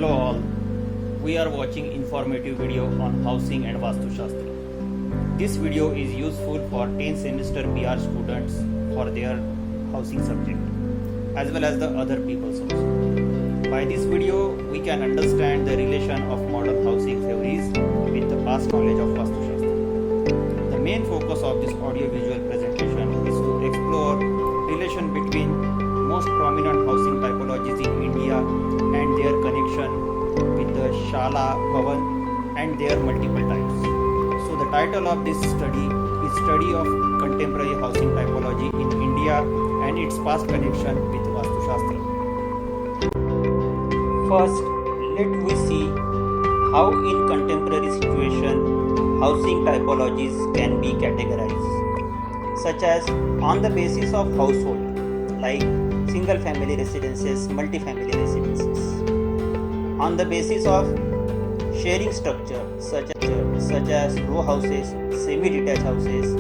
Hello all, we are watching informative video on housing and Vastu Shastra. This video is useful for 10th semester PR students for their housing subject as well as the other peoples also. By this video, we can understand the relation of modern housing theories with the past knowledge of Vastu Shastra. The main focus of this audio-visual presentation is to explore relation between most prominent housing typologies in India and their connection with the Shala Bhavan and their multiple types. So the title of this study is Study of Contemporary Housing Typology in India and its past connection with Vastu Shastra. First, let we see how in contemporary situation housing typologies can be categorized, such as on the basis of household, like single family residences, multi-family residences, on the basis of sharing structure such as row houses, semi-detached houses,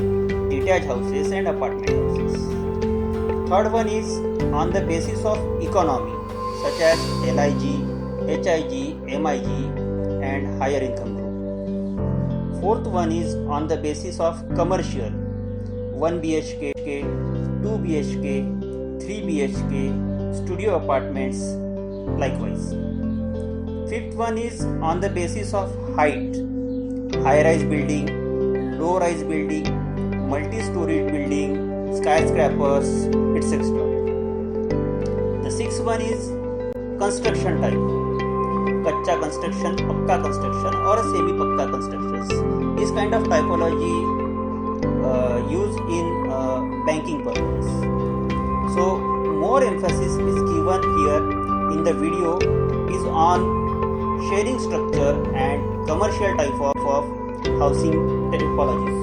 detached houses and apartment houses. Third one is on the basis of economy such as LIG, HIG, MIG and higher income group. Fourth one is on the basis of commercial 1 BHK, 2 BHK, 3 BHK, studio apartments likewise. Fifth one is on the basis of height, high-rise building, low-rise building, multi-storied building, skyscrapers, etc. The sixth one is construction type, kacha construction, pakka construction or semi-pakka constructions. This kind of typology used in banking purpose. So more emphasis is given here in the video is on sharing structure and commercial type of housing typologies.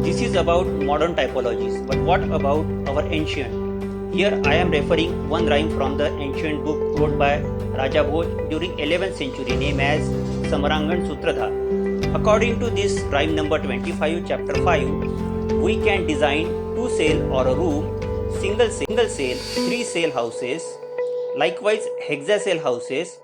This is about modern typologies, but what about our ancient? Here I am referring one rhyme from the ancient book wrote by Raja Bhoj during 11th century named as Samarangan Sutradhar. According to this rhyme number 25 chapter 5, we can design 2 cell or a room, single cell, 3 cell houses, likewise hexa cell houses,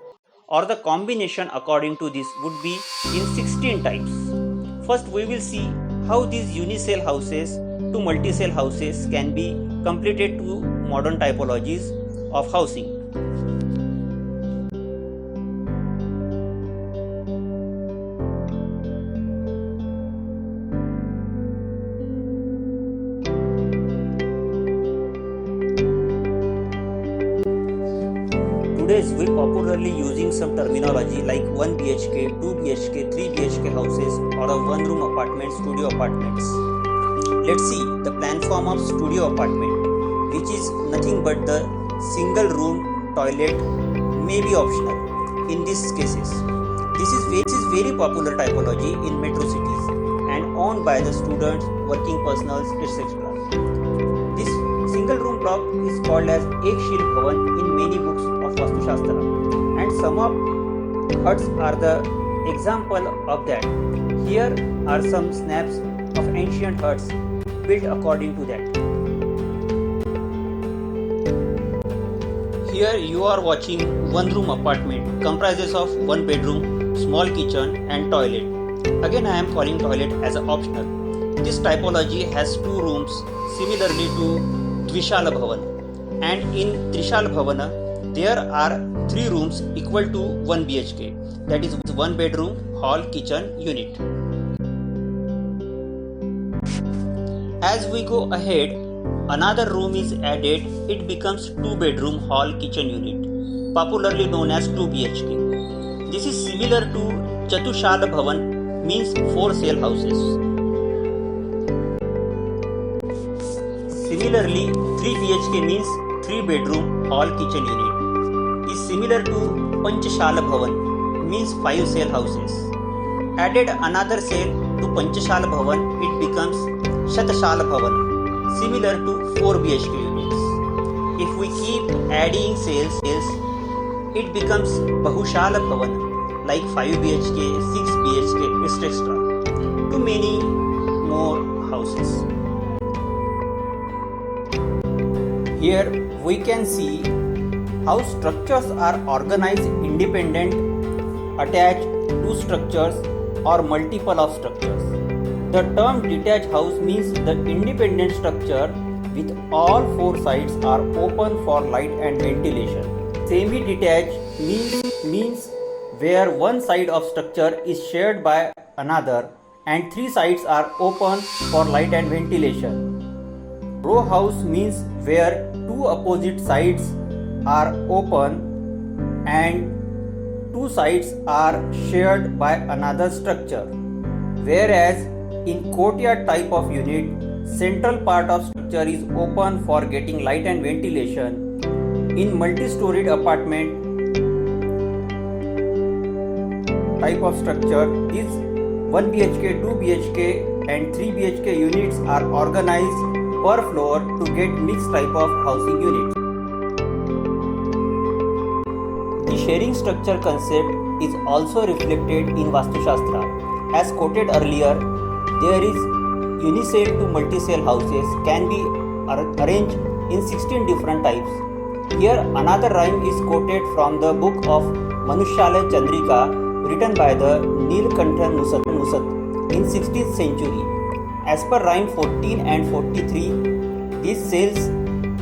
or the combination according to this would be in 16 types. First we will see how these unicell houses to multi-cell houses can be completed to modern typologies of housing. Today's we popularly using some terminology like 1 BHK, 2 BHK, 3 BHK houses or a one room apartment, studio apartments. Let's see the plan form of studio apartment, which is nothing but the single room toilet may be optional in these cases. This is very popular typology in metro cities and owned by the students, working personals, etc. This single room block is called as Ek Shil Bhavan in many books of Vastu Shastra, and some of huts are the example of that. Here are some snaps of ancient huts built according to that. Here you are watching one room apartment comprises of one bedroom, small kitchen and toilet. Again I am calling toilet as an optional. This typology has 2 rooms similarly to Dvishala Bhavan, and in Trishal Bhavana there are 3 rooms equal to 1 BHK, that is 1 bedroom, hall, kitchen, unit. As we go ahead, another room is added, it becomes 2 bedroom, hall, kitchen unit, popularly known as 2 BHK. This is similar to Chatushala Bhavan, means 4 cell houses. Similarly, 3 BHK means 3 bedroom, hall, kitchen unit. Is similar to Panchashala Bhavan, means 5 cell houses. Added another cell to Panchashala Bhavan, it becomes Shatashala Bhavan, similar to 4 BHK units. If we keep adding cells, it becomes Bahushala Bhavan, like 5 BHK, 6 BHK, etc. to many more houses. houses. Here we can see how structures are organized independent, attached to structures or multiple of structures. The term detached house means the independent structure with all four sides are open for light and ventilation. Semi-detached means where one side of structure is shared by another and three sides are open for light and ventilation. Row house means where two opposite sides are open and two sides are shared by another structure. Whereas in courtyard type of unit, central part of structure is open for getting light and ventilation. In multi-storied apartment type of structure, these 1 BHK, 2 BHK and 3 BHK units are organized per floor to get mixed type of housing units. The sharing structure concept is also reflected in Vastu Shastra. As quoted earlier, there is unicell to multicell houses can be arranged in 16 different types. Here another rhyme is quoted from the book of Manushalaya Chandrika written by the Nilkantha Nusat in 16th century. As per rhyme 14 and 43, these cells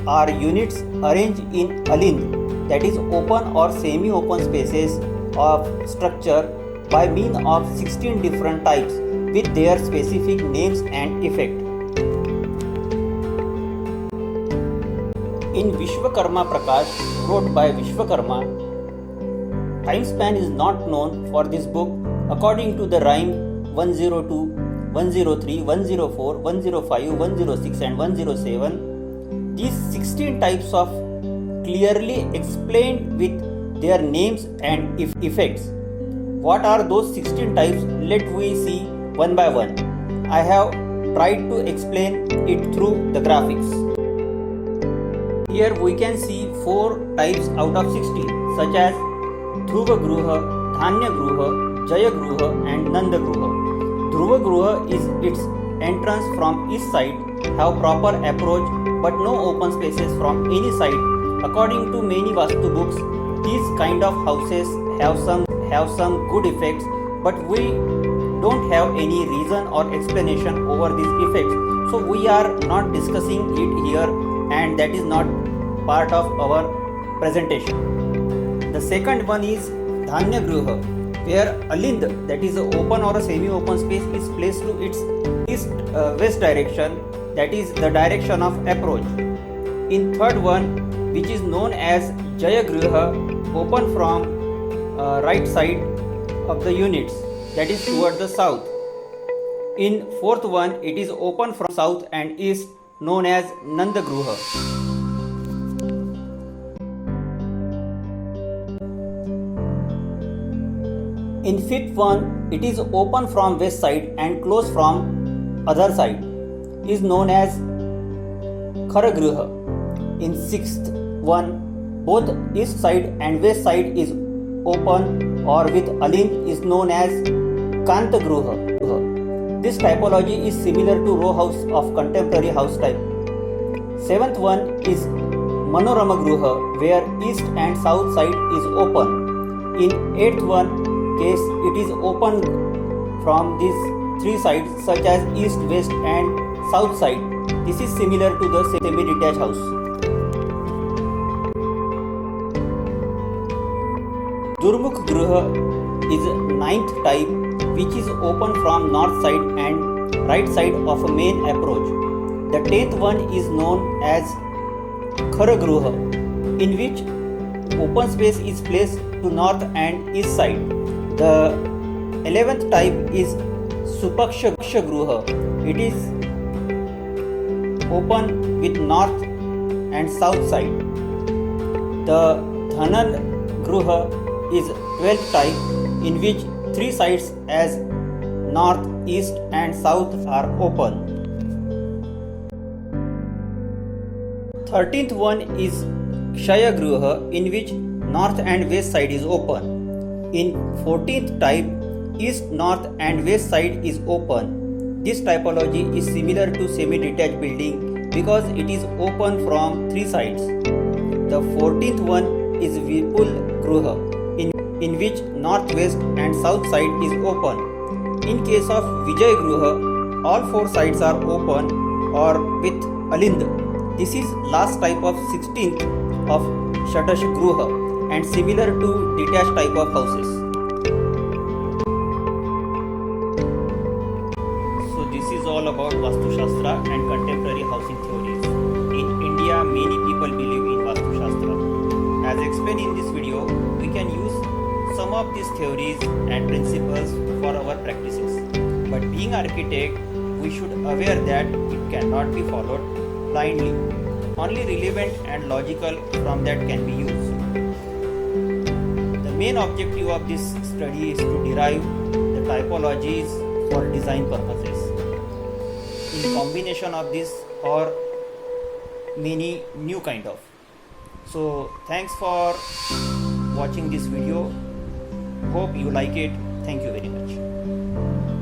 are units arranged in alind, that is open or semi-open spaces of structure by means of 16 different types with their specific names and effect. In Vishwakarma Prakash, wrote by Vishwakarma, time span is not known for this book according to the rhyme 102, 103, 104, 105, 106 and 107. These 16 types of clearly explained with their names and effects. What are those 16 types? Let we see one by one. I have tried to explain it through the graphics. Here we can see 4 types out of 16 such as Dhruva Gruha, Dhanya Gruha, Jaya Gruha and Nanda Gruha. Dhruva Gruha is its entrance from each side, have proper approach but no open spaces from any side. According to many Vastu books, these kind of houses have some good effects, but we don't have any reason or explanation over these effects. So we are not discussing it here and that is not part of our presentation. The second one is Dhanya Gruha, where alind, that is an open or a semi-open space, is placed to its east-west direction, that is the direction of approach. In third one, which is known as Jaya Gruha, open from right side of the units, that is toward the south. In fourth one, it is open from south and east, known as Nanda Gruha. In fifth one, it is open from west side and closed from other side, is known as Khara Gruha. In sixth one, both east side and west side is open or with alind, is known as Kanta Gruha. This typology is similar to row house of contemporary house type. Seventh one is Manorama Gruha, where east and south side is open. In eighth one case, it is open from these three sides such as east, west and south side. This is similar to the semi-detached house. Durmukh Gruha is ninth type, which is open from north side and right side of a main approach. The 10th one is known as Khara Gruha, in which open space is placed to north and east side. The 11th type is Supaksha Gruha. It is open with north and south side. The Dhanan Gruha is 12th type, in which three sides as north, east and south are open. 13th one is Kshaya Gruha, in which north and west side is open. In 14th type, east, north and west side is open. This typology is similar to semi-detached building because it is open from three sides. The 14th one is Vipul Gruha, in which northwest and south side is open. In case of Vijay Gruha, all four sides are open or with Alind. This is last type of 16th of Shatash Gruha and similar to detached type of houses. So this is all about Vastu Shastra and contemporary housing theories. In India, many people believe in Vastu Shastra. As explained in this video, we can use some of these theories and principles for our practices. But being architect, we should aware that it cannot be followed blindly. Only relevant and logical from that can be used. The main objective of this study is to derive the typologies for design purposes. In combination of this or many new kind of. So thanks for watching this video. Hope you like it. Thank you very much.